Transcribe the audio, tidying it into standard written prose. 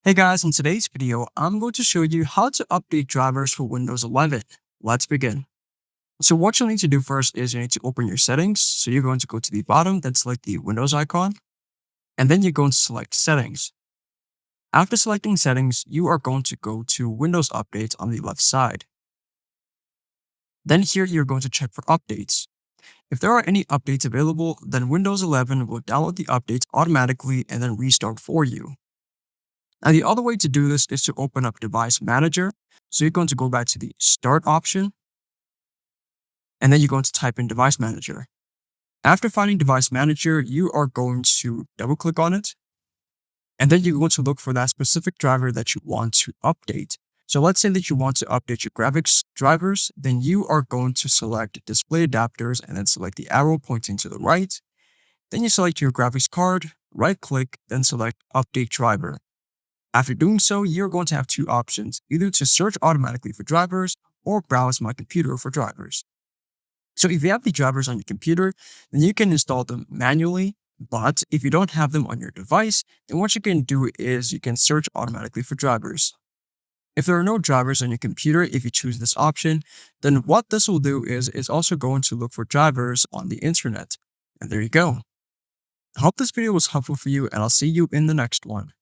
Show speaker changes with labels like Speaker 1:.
Speaker 1: Hey guys, in today's video, I'm going to show you how to update drivers for Windows 11. Let's begin. So what you'll need to do first is you need to open your settings. So you're going to go to the bottom, then select the Windows icon, and then you're going to select settings. After selecting settings, you are going to go to Windows Updates on the left side. Then here you're going to check for updates. If there are any updates available, then Windows 11 will download the updates automatically and then restart for you. Now, the other way to do this is to open up Device Manager. So you're going to go back to the Start option, and then you're going to type in Device Manager. After finding Device Manager, you are going to double click on it, and then you're going to look for that specific driver that you want to update. So let's say that you want to update your graphics drivers, then you are going to select Display Adapters and then select the arrow pointing to the right. Then you select your graphics card, right click, then select Update Driver. After doing so, you're going to have two options, either to search automatically for drivers or browse my computer for drivers. So if you have the drivers on your computer, then you can install them manually, but if you don't have them on your device, then what you can do is you can search automatically for drivers. If there are no drivers on your computer, if you choose this option, then what this will do is it's also going to look for drivers on the internet. And there you go. I hope this video was helpful for you, and I'll see you in the next one.